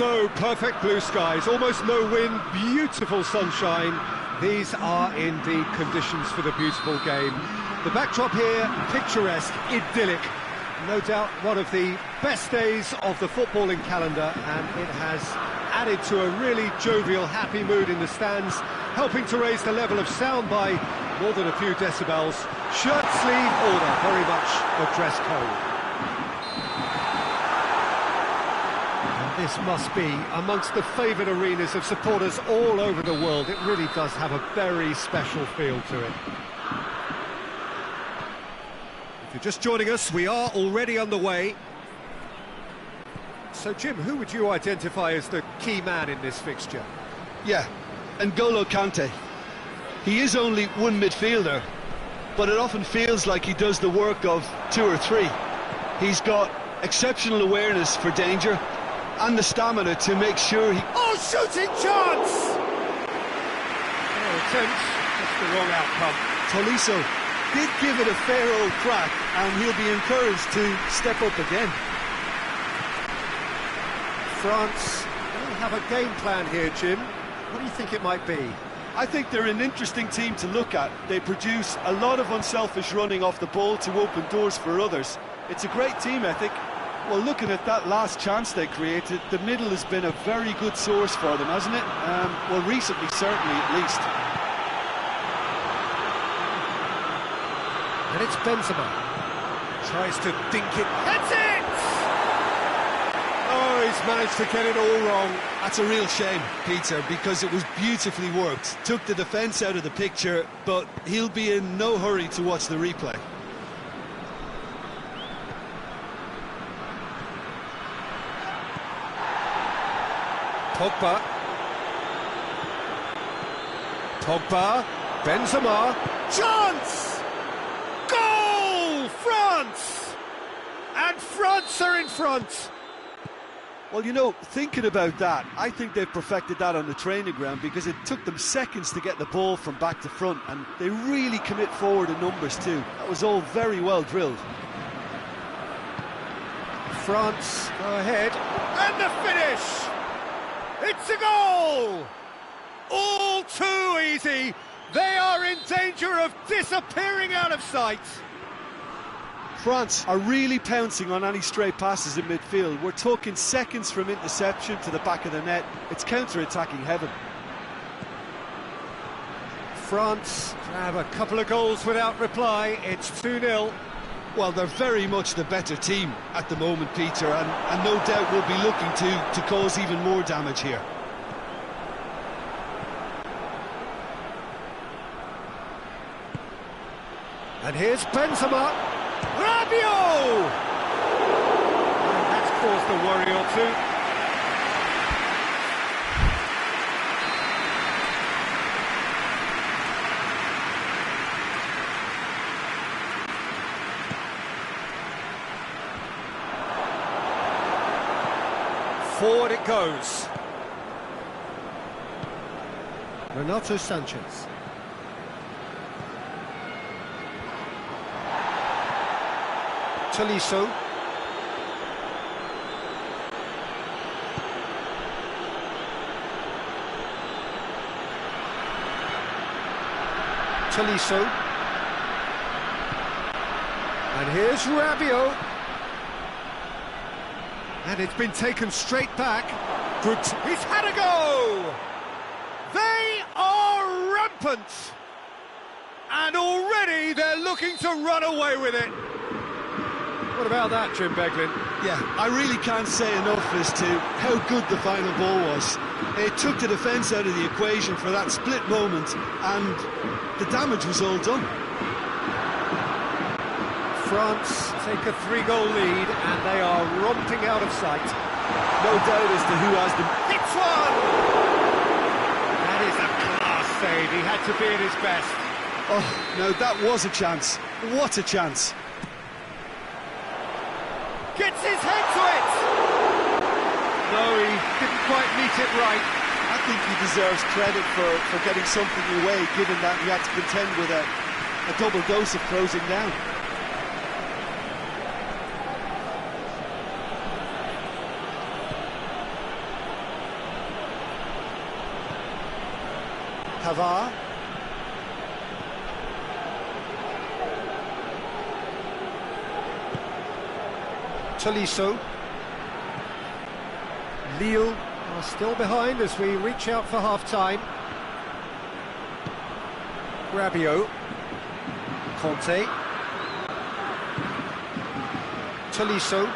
So, perfect blue skies, almost no wind, beautiful sunshine. These are indeed conditions for the beautiful game. The backdrop here, picturesque, idyllic. No doubt one of the best days of the footballing calendar, and it has added to a really jovial, happy mood in the stands, helping to raise the level of sound by more than a few decibels. Shirt sleeve order, very much the dress code. This must be amongst the favoured arenas of supporters all over the world. It really does have a very special feel to it. If you're just joining us, we are already underway. So, Jim, who would you identify as the key man in this fixture? Yeah, N'Golo Kante. He is only one midfielder, but it often feels like he does the work of two or three. He's got exceptional awareness for danger and the stamina to make sure he... Oh, shooting chance! Oh, attempt, that's the wrong outcome. Tolisso did give it a fair old crack, and he'll be encouraged to step up again. France will have a game plan here, Jim. What do you think it might be? I think they're an interesting team to look at. They produce a lot of unselfish running off the ball to open doors for others. It's a great team ethic. Well, looking at that last chance they created, the middle has been a very good source for them, hasn't it? Well, recently, certainly, at least. And it's Benzema. Tries to dink it. That's it! Oh, he's managed to get it all wrong. That's a real shame, Peter, because it was beautifully worked. Took the defence out of the picture, but he'll be in no hurry to watch the replay. Pogba, Benzema, chance! Goal! France! And France are in front! Well, you know, thinking about that, I think they've perfected that on the training ground because it took them seconds to get the ball from back to front, and they really commit forward in numbers too. That was all very well drilled. France go ahead, and the finish! It's a goal! All too easy. They are in danger of disappearing out of sight. France are really pouncing on any stray passes in midfield. We're talking seconds from interception to the back of the net. It's counter-attacking heaven. France have a couple of goals without reply. It's 2-0. Well, they're very much the better team at the moment, Peter, and no doubt will be looking to cause even more damage here. And here's Benzema. Rabiot! And that's caused a worry or two. Forward it goes. Renato Sanchez. Tolisso. Tolisso. And here's Rabiot. And it's been taken straight back. Good. He's had a go! They are rampant! And already they're looking to run away with it. What about that, Jim Beglin? Yeah, I really can't say enough as to how good the final ball was. It took the defence out of the equation for that split moment, and the damage was all done. France take a 3-goal lead, and they are romping out of sight. No doubt as to who has them. Hits one! That is a class save. He had to be at his best. Oh, no, that was a chance. What a chance. Gets his head to it! No, he didn't quite meet it right. I think he deserves credit for getting something away, given that he had to contend with a double dose of closing down. Pavard. Tolisso. Lille are still behind as we reach out for half-time. Rabiot. Conte. Tolisso.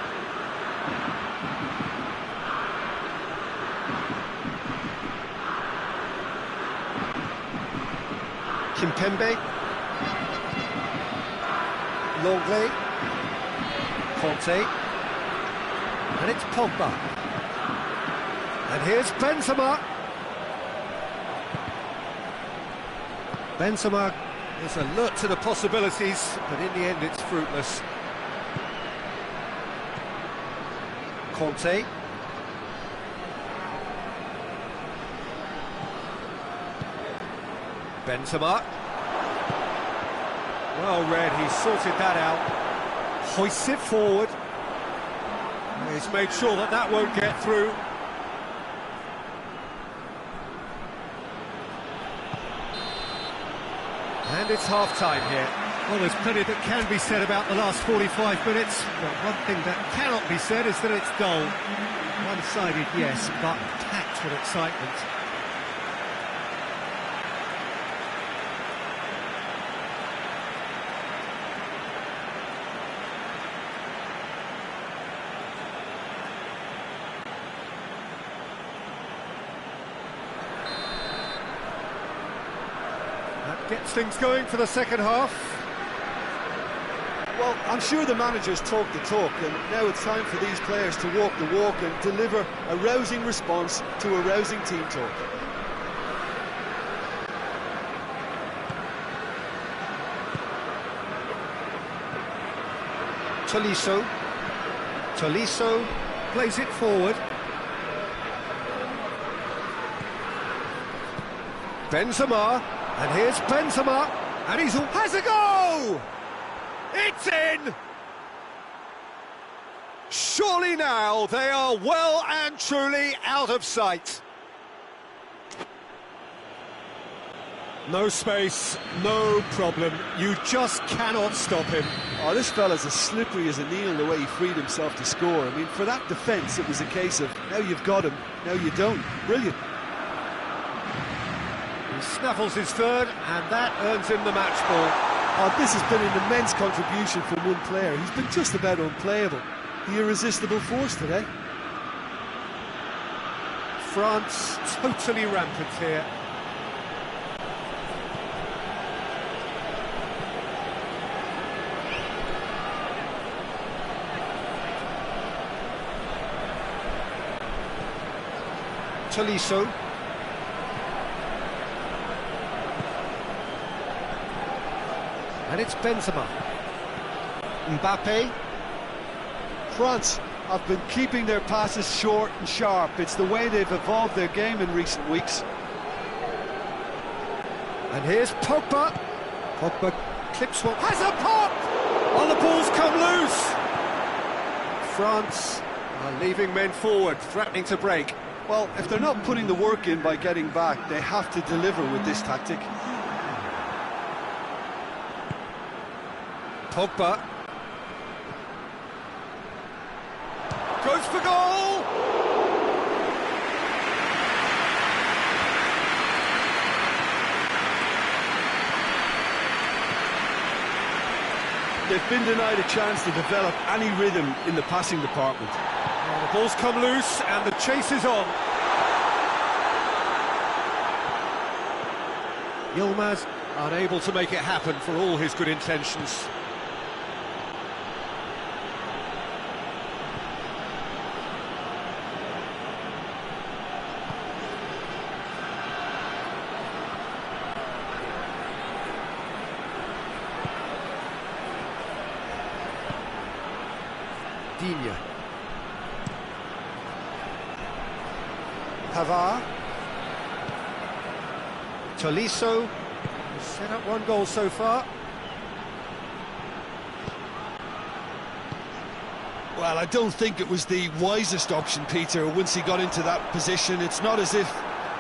Kimpembe. Longley. Conte. And it's Pogba. And here's Benzema. Benzema is alert to the possibilities, but in the end it's fruitless. Conte. Benzema. Well read, he sorted that out. Hoists it forward. He's made sure that that won't get through. And it's half-time here. Well, there's plenty that can be said about the last 45 minutes, but one thing that cannot be said is that it's dull. One-sided, yes, but packed with excitement. Gets things going for the second half. Well, I'm sure the managers talk the talk, and now it's time for these players to walk the walk and deliver a rousing response to a rousing team talk. Tolisso. Tolisso plays it forward. Benzema. And here's Benzema, and has a go! It's in! Surely now they are well and truly out of sight. No space, no problem. You just cannot stop him. Oh, this fella's as slippery as a needle the way he freed himself to score. I mean, for that defence, it was a case of, now you've got him, now you don't. Brilliant. He snaffles his third, and that earns him the match ball. Oh, this has been an immense contribution from one player. He's been just about unplayable. The irresistible force today. France totally rampant here. Tolisso. And it's Benzema. Mbappe. France have been keeping their passes short and sharp. It's the way they've evolved their game in recent weeks. And here's Pogba. Pogba clips one. Has a pop! Oh, the ball's come loose. France are leaving men forward, threatening to break. Well, if they're not putting the work in by getting back, they have to deliver with this tactic. Pogba goes for goal! They've been denied a chance to develop any rhythm in the passing department. Well, the ball's come loose and the chase is on. Yilmaz unable to make it happen for all his good intentions. Digne. Pavard. Tolisso has set up one goal so far. Well, I don't think it was the wisest option, Peter, once he got into that position. It's not as if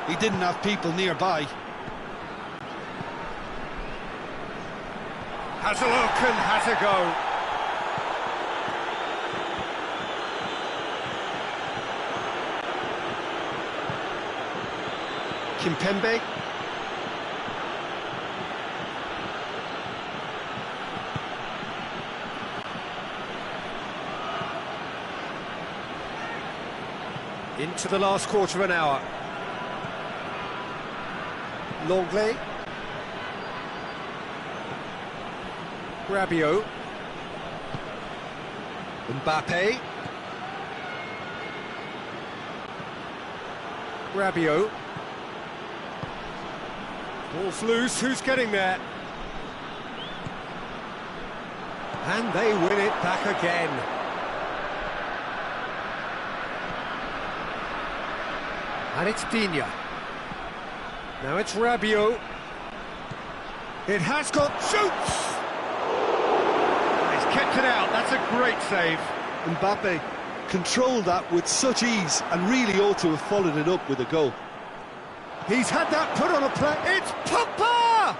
he didn't have people nearby. Has a look and has a go. Kimpembe. Into the last quarter of an hour. Longley. Rabiot. Mbappe. Rabiot. Ball's loose, who's getting there? And they win it back again. And it's Digne. Now it's Rabiot. It has got shoots! He's kept it out, that's a great save. Mbappe controlled that with such ease and really ought to have followed it up with a goal. He's had that put on a play. It's Pogba!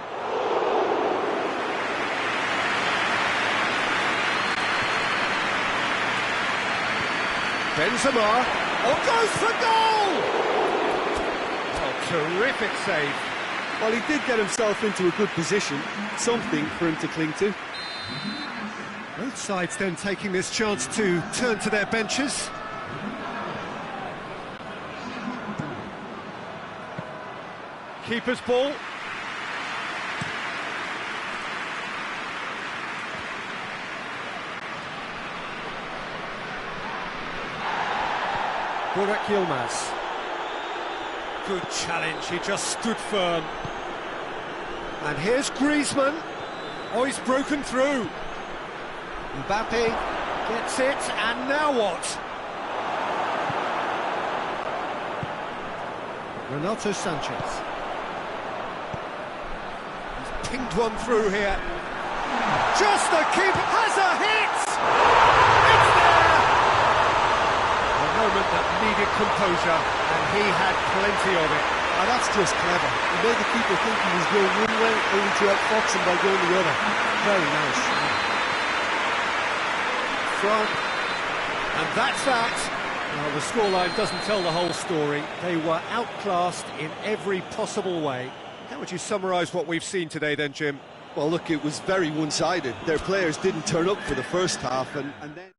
Benzema. Oh, goes for goal! Oh, terrific save. Well, he did get himself into a good position, something for him to cling to. Both sides then taking this chance to turn to their benches. Keeper's ball. Burak Yilmaz. Good challenge, he just stood firm. And here's Griezmann. Oh, he's broken through. Mbappe gets it, and now what? Renato Sanchez. He's pinged one through here. Just the keeper has a hit! It's there! A moment that needed composure, and he had plenty of it. And that's just clever. He made the keeper think he was going one way, only to outfox him by going the other. Very nice. Front. And that's that. Well, the scoreline doesn't tell the whole story. They were outclassed in every possible way. How would you summarise what we've seen today then, Jim? Well, look, it was very one-sided. Their players didn't turn up for the first half, and then...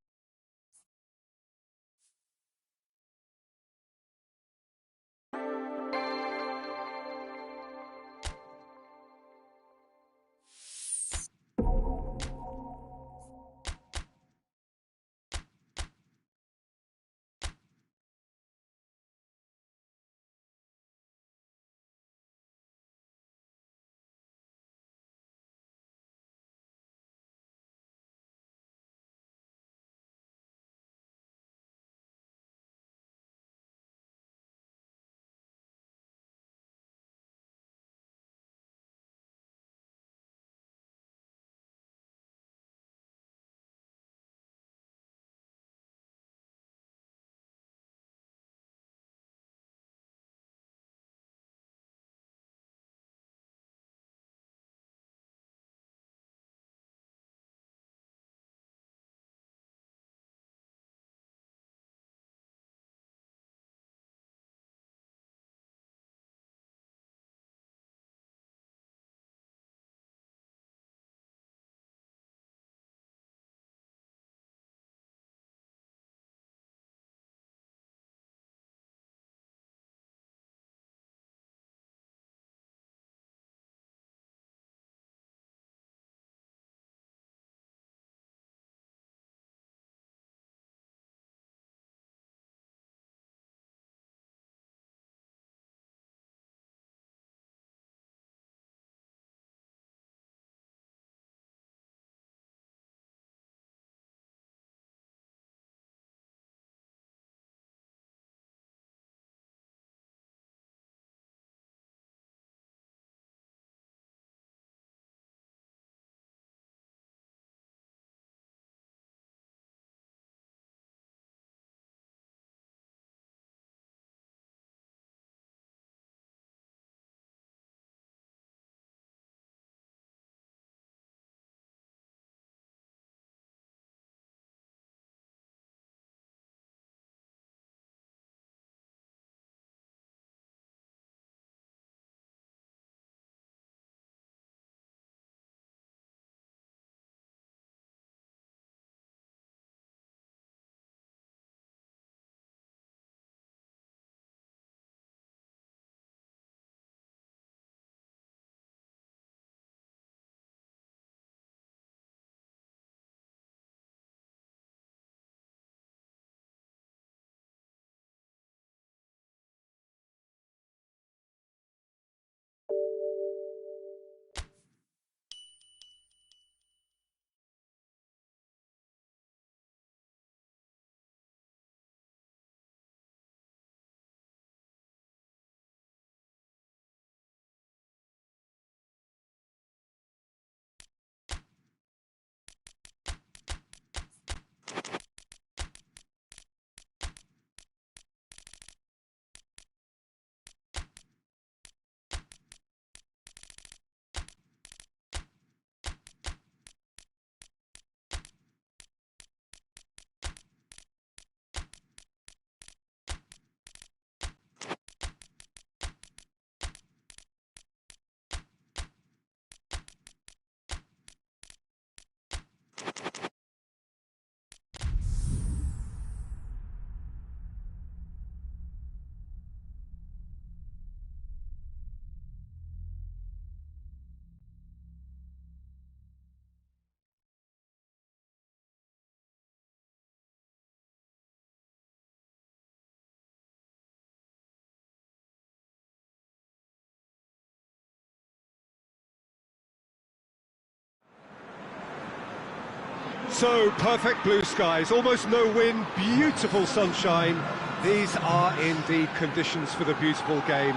So, perfect blue skies, almost no wind, beautiful sunshine. These are indeed conditions for the beautiful game.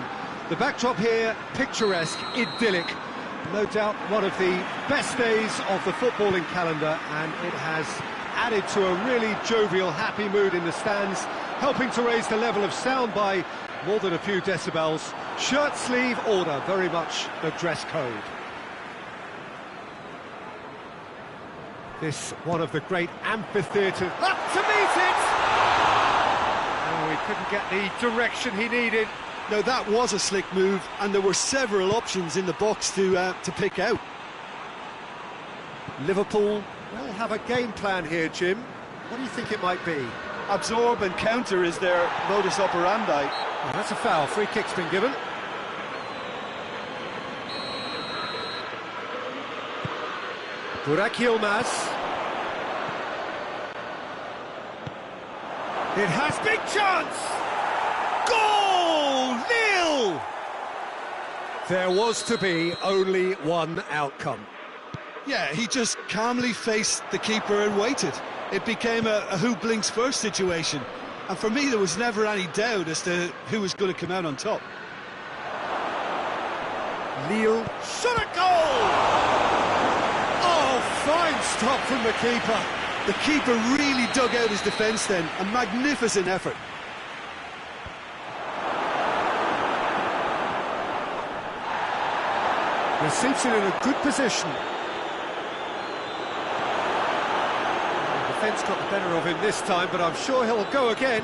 The backdrop here, picturesque, idyllic. No doubt one of the best days of the footballing calendar, and it has added to a really jovial, happy mood in the stands, helping to raise the level of sound by more than a few decibels. Shirt sleeve order, very much the dress code. This one of the great amphitheatres. Up to meet it! Oh, he couldn't get the direction he needed. No, that was a slick move, and there were several options in the box to pick out. Liverpool will have a game plan here, Jim. What do you think it might be? Absorb and counter is their modus operandi. Well, that's a foul. Free kick's been given. Burak Yilmaz. It has big chance! Goal! Nil! There was to be only one outcome. Yeah, he just calmly faced the keeper and waited. It became a who blinks first situation. And for me, there was never any doubt as to who was going to come out on top. Lille shot a goal! Oh, fine stop from the keeper. The keeper really dug out his defence then. A magnificent effort. Receives it in a good position. The defence got the better of him this time, but I'm sure he'll go again.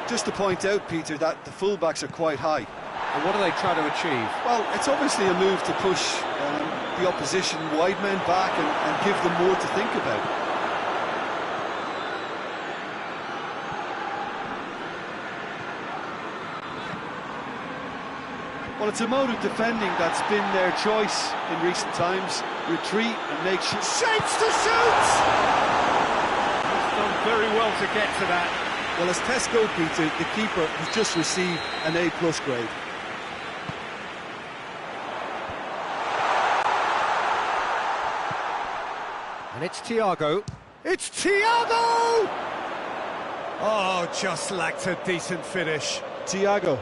Just to point out, Peter, that the fullbacks are quite high. And what are they trying to achieve? Well, it's obviously a move to push the opposition wide men back and give them more to think about. Well, it's a mode of defending that's been their choice in recent times. Retreat and make shapes to shoot! He's done very well to get to that. Well, as tests go, Peter, the keeper has just received an A+ grade. And it's Thiago. It's Thiago! Oh, just lacked a decent finish. Thiago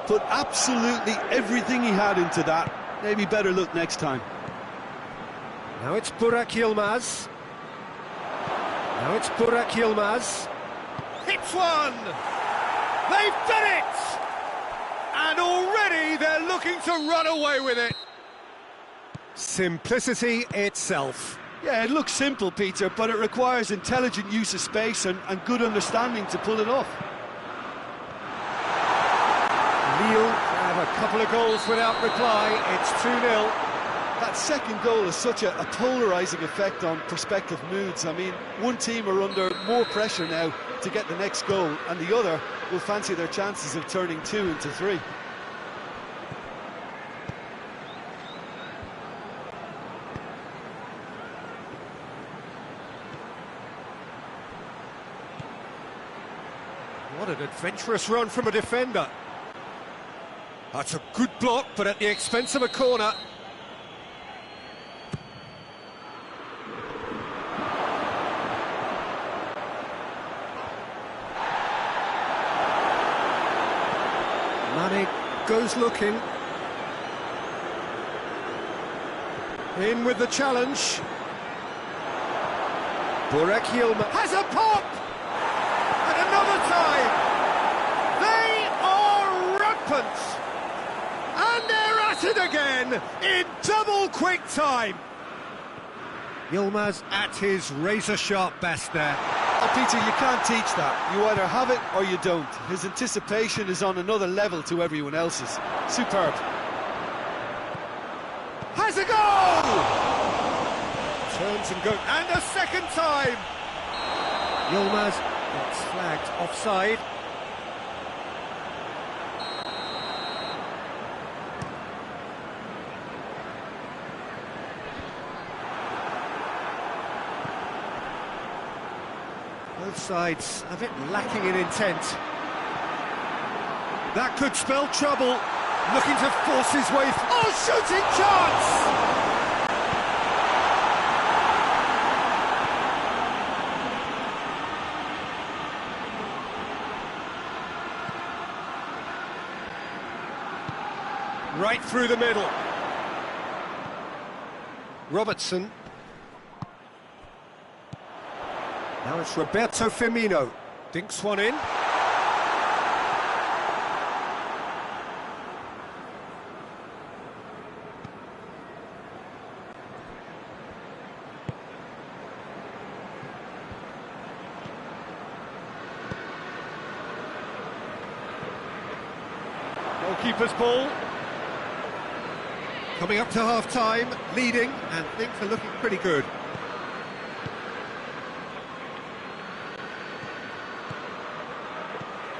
put absolutely everything he had into that. Maybe better look next time. Now it's Burak Yilmaz. Now it's Burak Yilmaz. Hits one! They've done it! And already they're looking to run away with it. Simplicity itself. Yeah, it looks simple, Peter, but it requires intelligent use of space and good understanding to pull it off. Lille have a couple of goals without reply. It's 2-0. That second goal has such a polarising effect on prospective moods. I mean, one team are under more pressure now to get the next goal, and the other will fancy their chances of turning 2 into 3. What an adventurous run from a defender. That's a good block, but at the expense of a corner. Mane goes looking. In with the challenge. Burak Yilmaz has a pop! And another time! They are rampant! And they're at it again in double quick time. Yilmaz at his razor-sharp best there. Oh, Peter, you can't teach that. You either have it or you don't. His anticipation is on another level to everyone else's. Superb. Has a goal! Turns and goes, and a second time! Yilmaz gets flagged offside. Both sides a bit lacking in intent. That could spell trouble. Looking to force his way through. Oh, shooting chance! Right through the middle. Robertson. Now it's Roberto Firmino. Dinks one in. Goalkeeper's ball. Coming up to half-time, leading, and things are looking pretty good.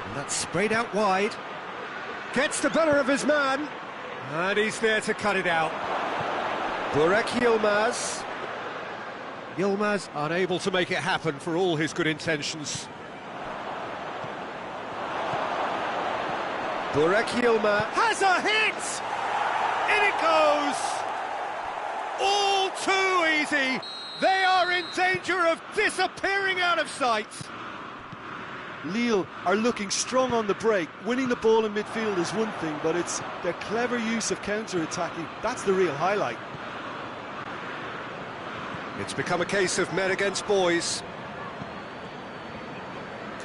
And that's sprayed out wide. Gets the better of his man. And he's there to cut it out. Burak Yilmaz. Yilmaz unable to make it happen for all his good intentions. Burak Yilmaz has a hit! In it goes! All too easy! They are in danger of disappearing out of sight! Lille are looking strong on the break. Winning the ball in midfield is one thing, but it's their clever use of counter-attacking. That's the real highlight. It's become a case of men against boys.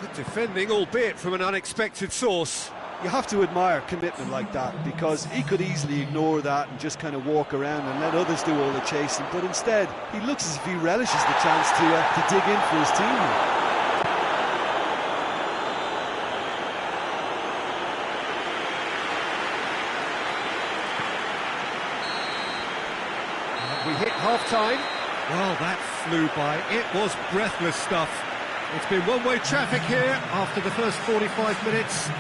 Good defending, albeit from an unexpected source. You have to admire commitment like that, because he could easily ignore that and just kind of walk around and let others do all the chasing, but instead he looks as if he relishes the chance to dig in for his team. We hit half-time. Well, that flew by. It was breathless stuff. It's been one-way traffic here after the first 45 minutes.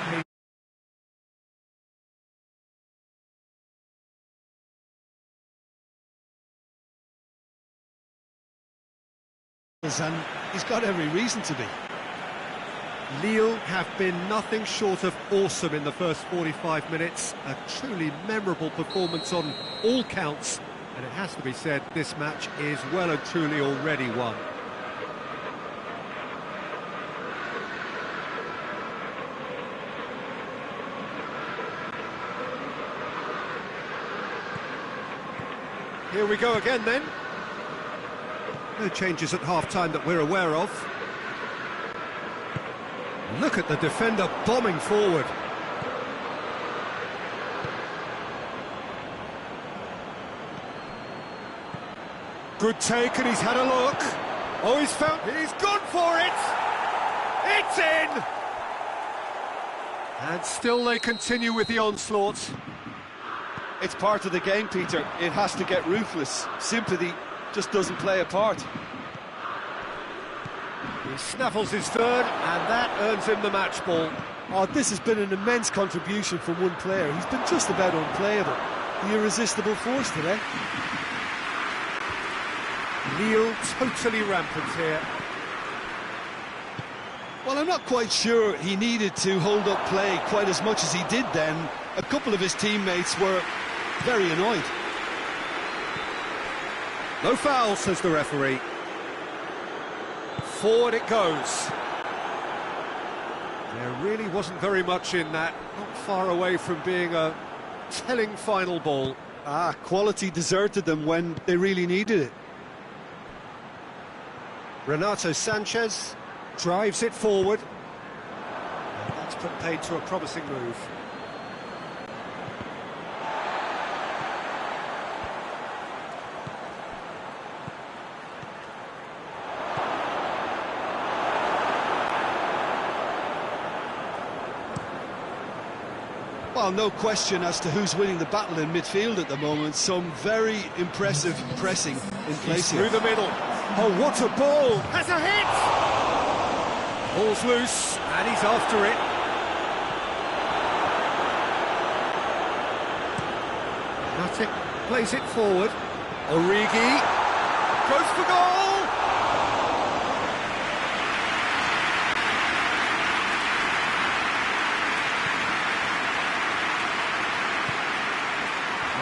And he's got every reason to be. Lille have been nothing short of awesome in the first 45 minutes. A truly memorable performance on all counts. And it has to be said, this match is well and truly already won. Here we go again then. No changes at half-time that we're aware of. Look at the defender bombing forward. Good take, and he's had a look. Oh, he's gone for it! It's in! And still they continue with the onslaught. It's part of the game, Peter. It has to get ruthless. Sympathy just doesn't play a part. He snaffles his third, and that earns him the match ball. Oh, this has been an immense contribution from one player. He's been just about unplayable. The irresistible force today. Lille totally rampant here. Well, I'm not quite sure he needed to hold up play quite as much as he did then. A couple of his teammates were very annoyed. No foul, says the referee. Forward it goes. There really wasn't very much in that. Not far away from being a telling final ball. Quality deserted them when they really needed it. Renato Sanchez drives it forward. And that's put paid to a promising move. Well, no question as to who's winning the battle in midfield at the moment. Some very impressive pressing in place here. Through the middle. Oh, what a ball! Has a hit! Ball's loose, and he's after it. Matic plays it forward. Origi goes for goal!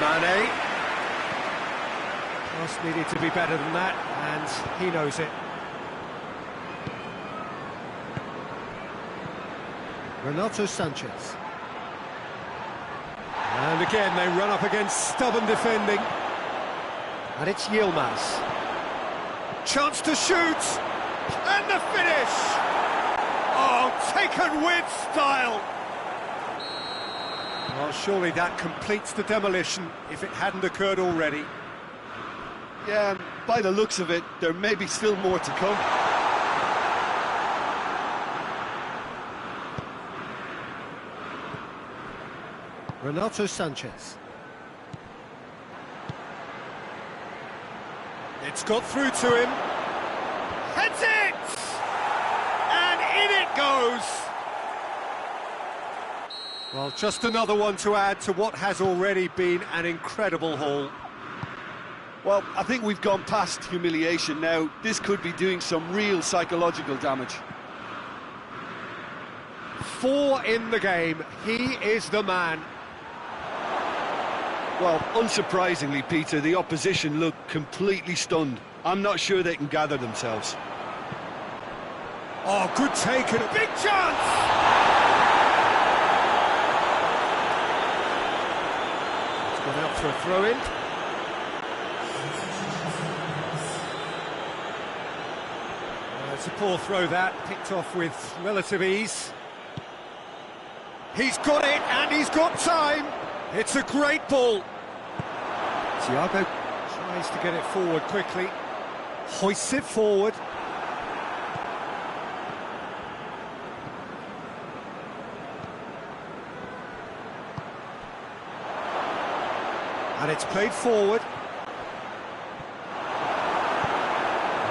Mane. Pass needed to be better than that, and he knows it. Renato Sanchez. And again they run up against stubborn defending. And it's Yilmaz. Chance to shoot! And the finish! Oh, taken with style! Well, surely that completes the demolition, if it hadn't occurred already. Yeah, and by the looks of it, there may be still more to come. Renato Sanchez. It's got through to him. Heads it! And in it goes! Well, just another one to add to what has already been an incredible haul. Well, I think we've gone past humiliation now. This could be doing some real psychological damage. 4 in the game. He is the man. Well, unsurprisingly, Peter, the opposition look completely stunned. I'm not sure they can gather themselves. Oh, good take and a big chance! It's gone out for a throw-in. It's a poor throw that, picked off with relative ease. He's got it, and he's got time! It's a great ball. Thiago tries to get it forward quickly. Hoists it forward. And it's played forward.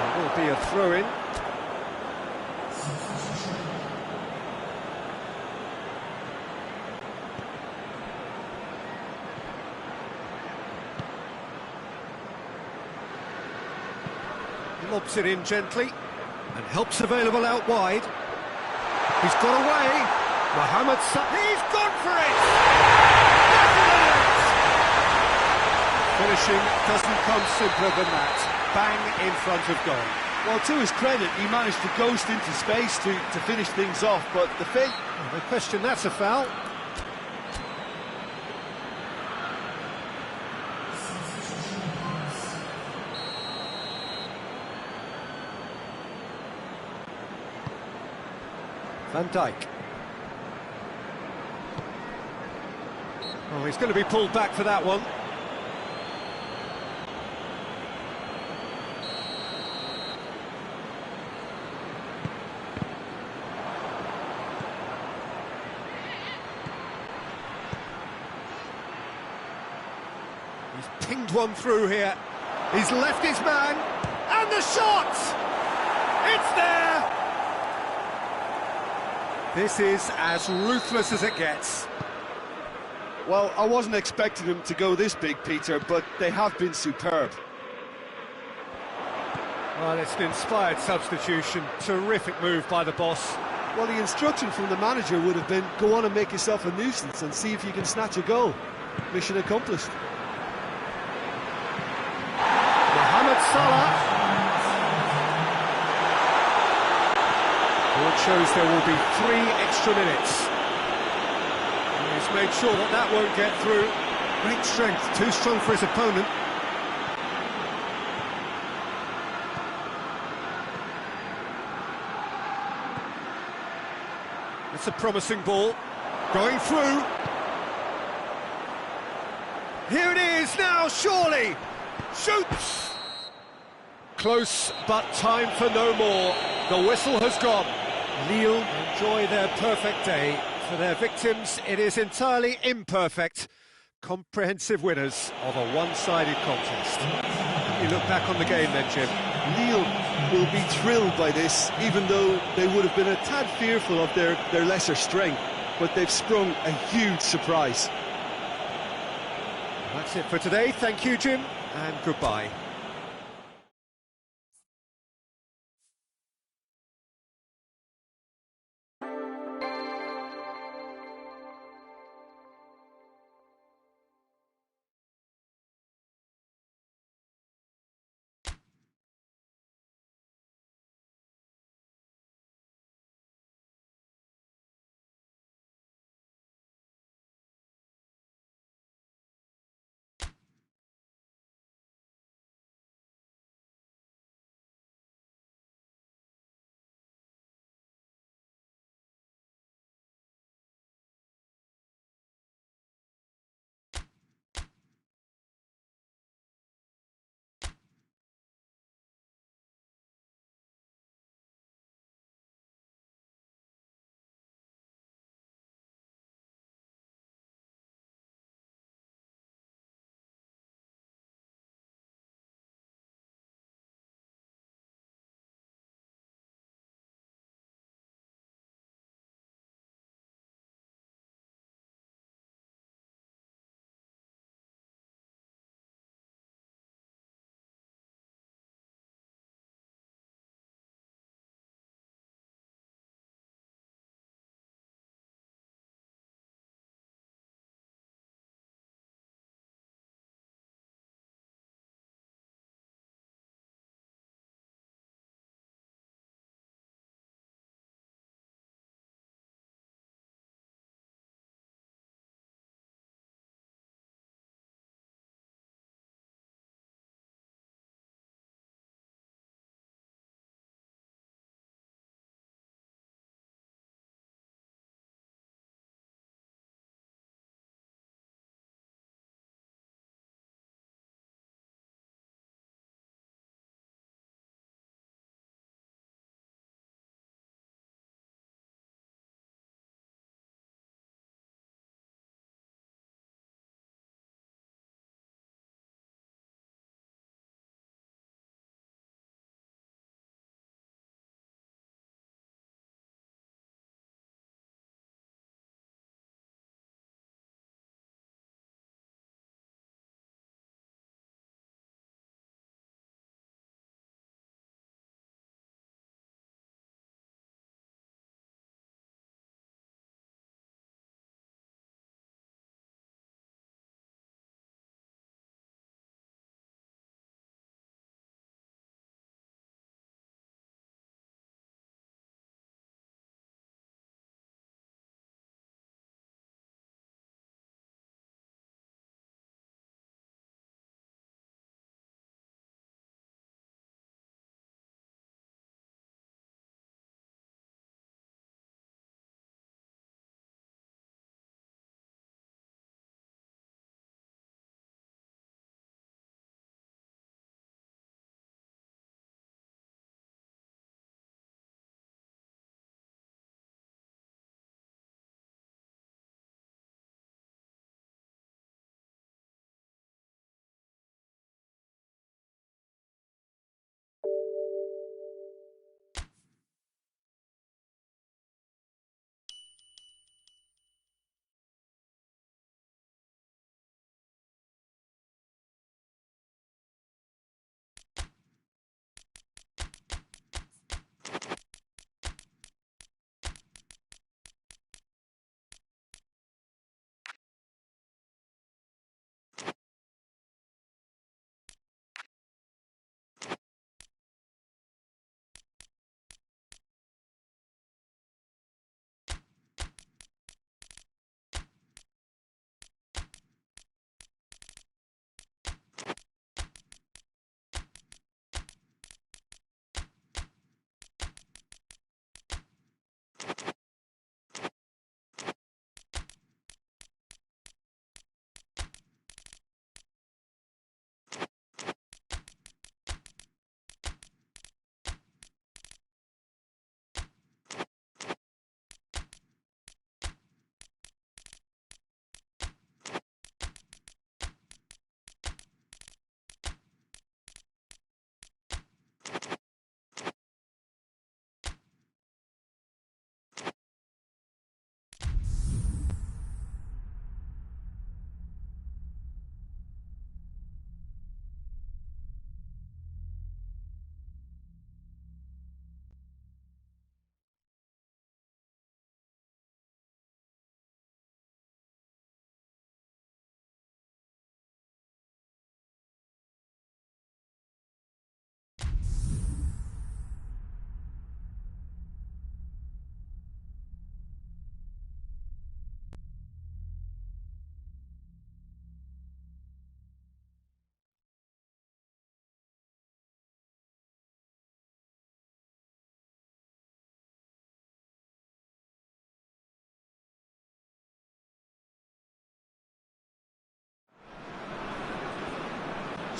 It will be a throw-in. Lobs it in gently, and help's available out wide. He's got away. Mohamed Salah. He's gone for it! Finishing doesn't come simpler than that. Bang in front of goal. Well, to his credit, he managed to ghost into space to finish things off, but the fake... No question, that's a foul. Van Dijk. Oh, he's going to be pulled back for that one. He's pinged one through here. He's left his man. And the shot! It's there! This is as ruthless as it gets. Well, I wasn't expecting them to go this big, Peter, but they have been superb. Well, it's an inspired substitution. Terrific move by the boss. Well, the instruction from the manager would have been, go on and make yourself a nuisance and see if you can snatch a goal. Mission accomplished. Mohamed Salah. It shows there will be 3 extra minutes. And he's made sure that that won't get through. Great strength, too strong for his opponent. It's a promising ball. Going through. Here it is now, surely. Shoots! Close, but time for no more. The whistle has gone. Lille enjoy their perfect day. For their victims, it is entirely imperfect. Comprehensive winners of a one-sided contest. You look back on the game then, Jim. Lille will be thrilled by this, even though they would have been a tad fearful of their lesser strength. But they've sprung a huge surprise. That's it for today. Thank you, Jim, and goodbye.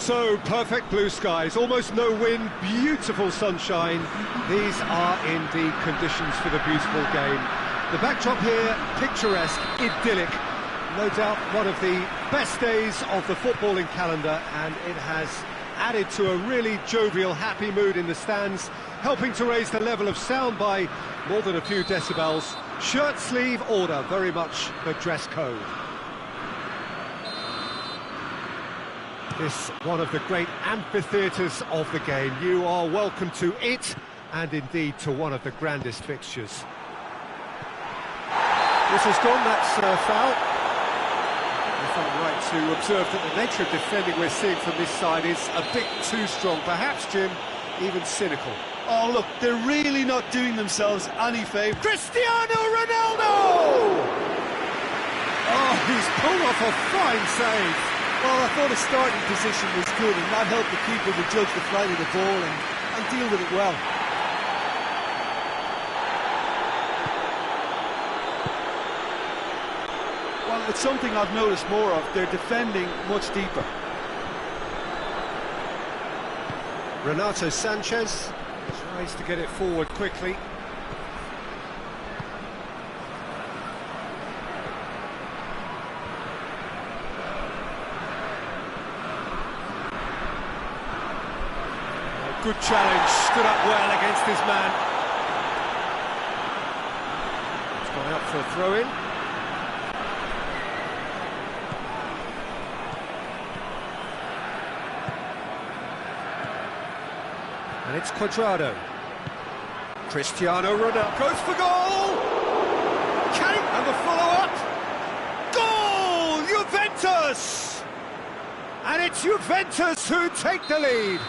So, perfect blue skies, almost no wind, beautiful sunshine. These are indeed conditions for the beautiful game. The backdrop here, picturesque, idyllic. No doubt one of the best days of the footballing calendar, and it has added to a really jovial, happy mood in the stands, helping to raise the level of sound by more than a few decibels. Shirt sleeve order, very much the dress code. This one of the great amphitheatres of the game. You are welcome to it, and indeed to one of the grandest fixtures. This has gone, that's foul. I thought right to observe that the nature of defending we're seeing from this side is a bit too strong, perhaps, Jim, even cynical. Oh, look, they're really not doing themselves any favour. Cristiano Ronaldo! Oh, he's pulled off a fine save. Well, I thought his starting position was good, and that helped the keeper to judge the flight of the ball and deal with it well. Well, it's something I've noticed more of. They're defending much deeper. Renato Sanchez tries to get it forward quickly. Good challenge, stood up well against his man. It's gone out for a throw-in. And it's Cuadrado. Cristiano Ronaldo goes for goal! Can and the follow-up! Goal! Juventus! And it's Juventus who take the lead.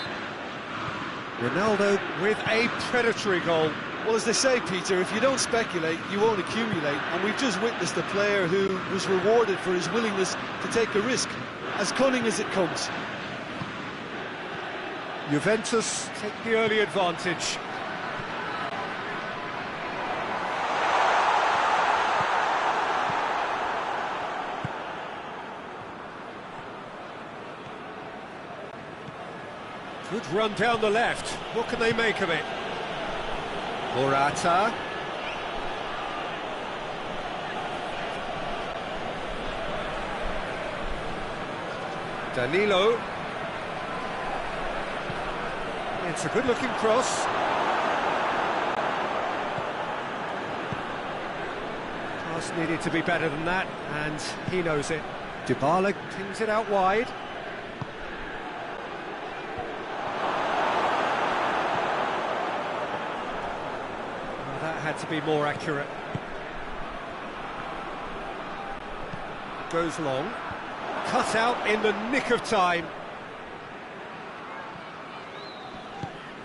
Ronaldo with a predatory goal. Well, as they say, Peter, if you don't speculate, you won't accumulate. And we've just witnessed a player who was rewarded for his willingness to take a risk, as cunning as it comes. Juventus take the early advantage. Good run down the left. What can they make of it? Morata. Danilo. It's a good-looking cross. Pass needed to be better than that, and he knows it. Dybala pings it out wide. Had to be more accurate. Goes long. Cut out in the nick of time.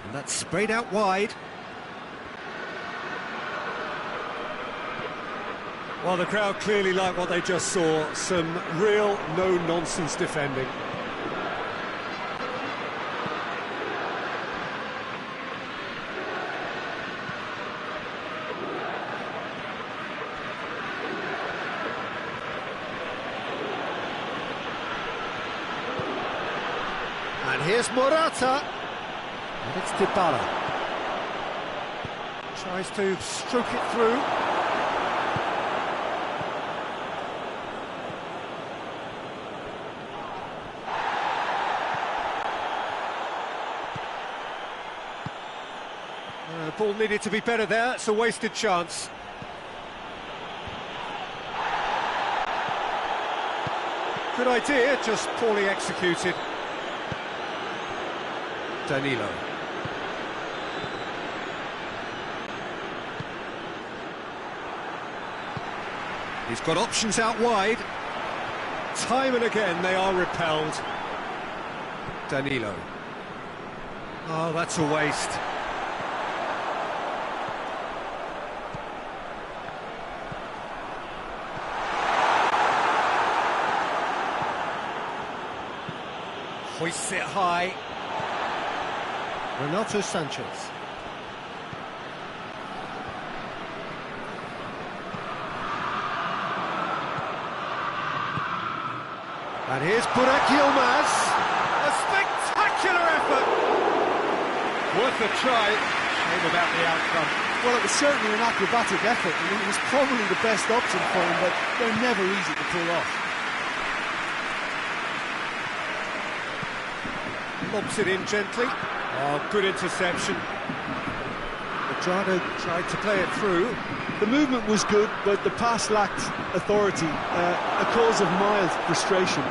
And that's sprayed out wide. Well, the crowd clearly like what they just saw. Some real no-nonsense defending. And here's Morata. And it's Dybala. Tries to stroke it through. The ball needed to be better there. It's a wasted chance. Good idea, just poorly executed. Danilo. He's got options out wide. Time and again they are repelled. Danilo. Oh, that's a waste. Hoists it high. Renato Sanchez. And here's Burak Yilmaz. A spectacular Spectacular effort! Worth a try. Shame about the outcome. Well, it was certainly an acrobatic effort, and it was probably the best option for him, but they're never easy to pull off. Lobs it in gently. Oh, good interception. Madrano tried to play it through. The movement was good, but the pass lacked authority, a cause of mild frustration.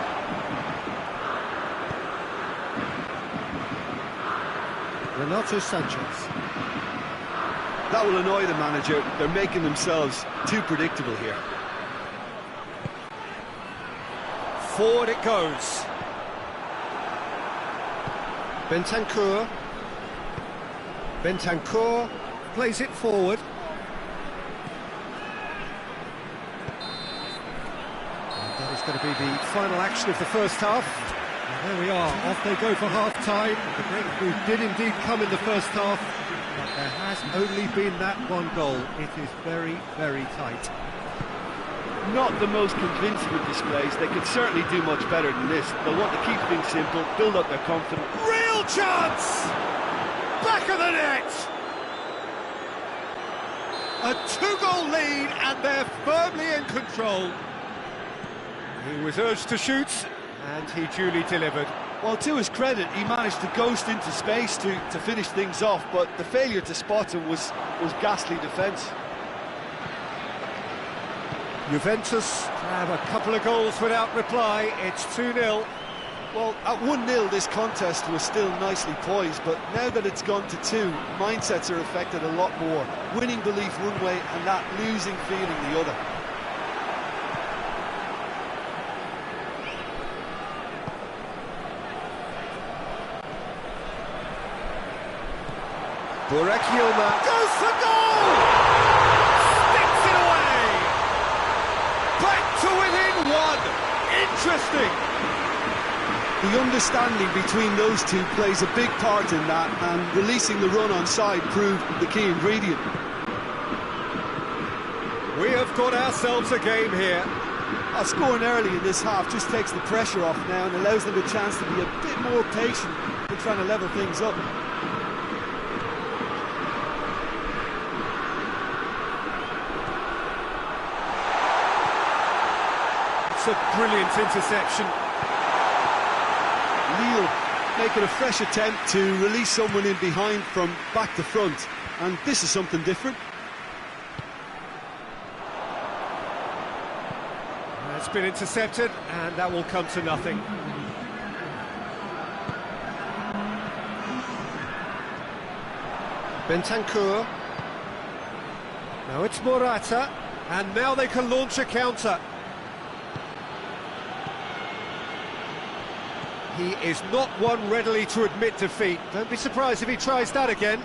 Renato Sanchez. That will annoy the manager. They're making themselves too predictable here. Forward it goes. Bentancur plays it forward. And that is going to be the final action of the first half. And there we are, off they go for half-time. The breakthrough did indeed come in the first half, but there has only been that one goal. It is very, very tight. Not the most convincing of displays. They could certainly do much better than this. They'll want to keep things simple, build up their confidence. Real chance! Back of the net! A two-goal lead, and they're firmly in control. He was urged to shoot, and he duly delivered. Well, to his credit, he managed to ghost into space to finish things off, but the failure to spot him was ghastly defence. Juventus have a couple of goals without reply. It's 2-0. Well, at 1-0 this contest was still nicely poised, but now that it's gone to 2, mindsets are affected a lot more. Winning belief one way and that losing feeling the other. Burak Yilmaz goes for goal! Sticks it away! Back to within one! Interesting! The understanding between those two plays a big part in that, and releasing the run on side proved the key ingredient. We have got ourselves a game here. Scoring early in this half just takes the pressure off now and allows them a chance to be a bit more patient in trying to level things up. It's a brilliant interception. Lille making a fresh attempt to release someone in behind from back to front, and this is something different. It's been intercepted, and that will come to nothing. Bentancur. Now it's Morata, and now they can launch a counter. He is not one readily to admit defeat. Don't be surprised if he tries that again.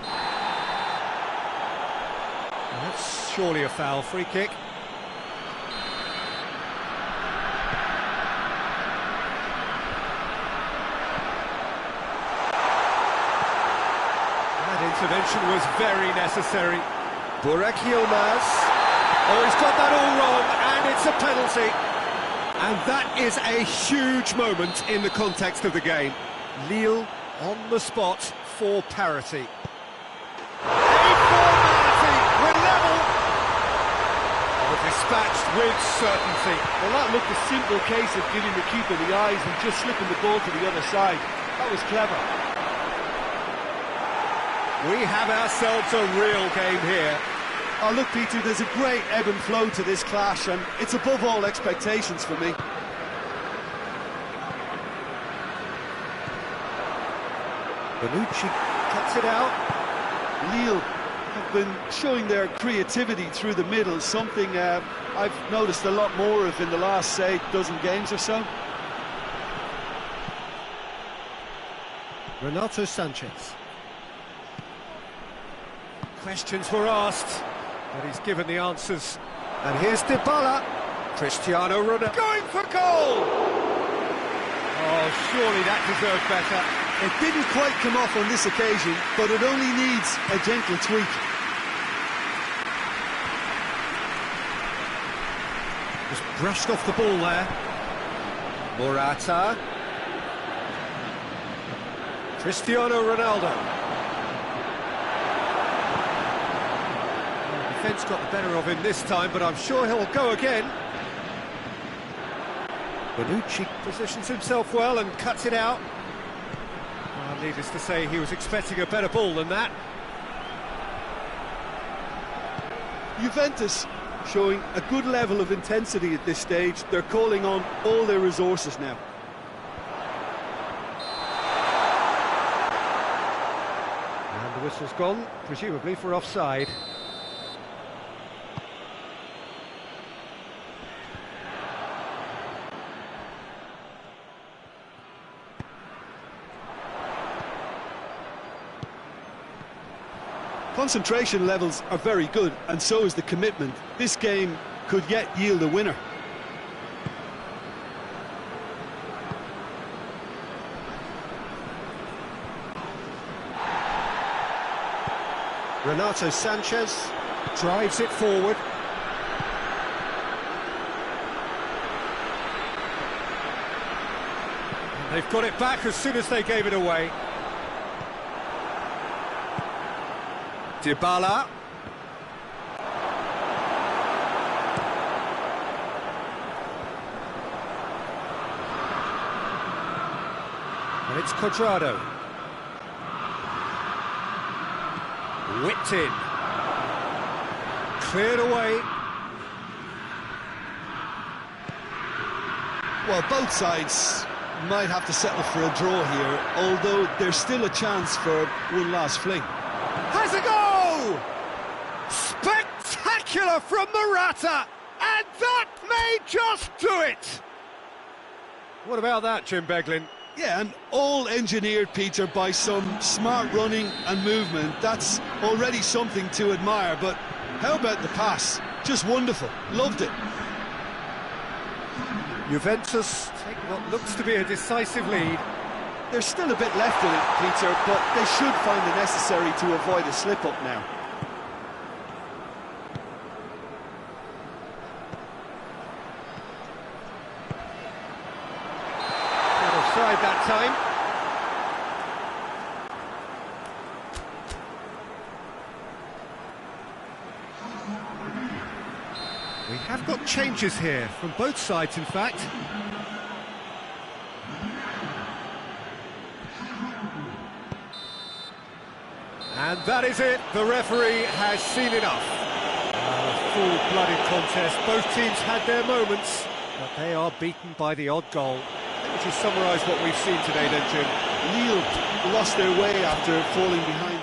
That's surely a foul. Free kick. That intervention was very necessary. Burak Yilmaz. Oh, he's got that all wrong, and it's a penalty. And that is a huge moment in the context of the game. Lille on the spot for parity. A formality, we're level! Oh, dispatched with certainty. Well, that looked a simple case of giving the keeper the eyes and just slipping the ball to the other side. That was clever. We have ourselves a real game here. Oh, look, Peter, there's a great ebb and flow to this clash, and it's above all expectations for me. Bonucci cuts it out. Lille have been showing their creativity through the middle, something I've noticed a lot more of in the last, say, dozen games or so. Renato Sanchez. Questions were asked, but he's given the answers. And here's Dybala. Cristiano Ronaldo going for goal! Oh, surely that deserved better. It didn't quite come off on this occasion, but it only needs a gentle tweak. Just brushed off the ball there. Morata. Cristiano Ronaldo. Well, defence got the better of him this time, but I'm sure he'll go again. Bonucci positions himself well and cuts it out. Well, needless to say, he was expecting a better ball than that. Juventus showing a good level of intensity at this stage. They're calling on all their resources now. And the whistle's gone, presumably for offside. Concentration levels are very good, and so is the commitment. This game could yet yield a winner. Renato Sanchez drives it forward. They've got it back as soon as they gave it away. Dybala. And it's Cuadrado. Whipped in. Cleared away. Well, both sides might have to settle for a draw here, although there's still a chance for one last fling. Has a go! Spectacular from Morata! And that may just do it! What about that, Jim Beglin? Yeah, and all engineered, Peter, by some smart running and movement. That's already something to admire, but how about the pass? Just wonderful. Loved it. Juventus take what looks to be a decisive lead. There's still a bit left in it, Peter, but they should find it necessary to avoid a slip-up now. Not offside that time. We have got changes here, from both sides in fact. And that is it, the referee has seen enough. A full-blooded contest, both teams had their moments, but they are beaten by the odd goal. Would you summarise what we've seen today then, Jim? Lille lost their way after falling behind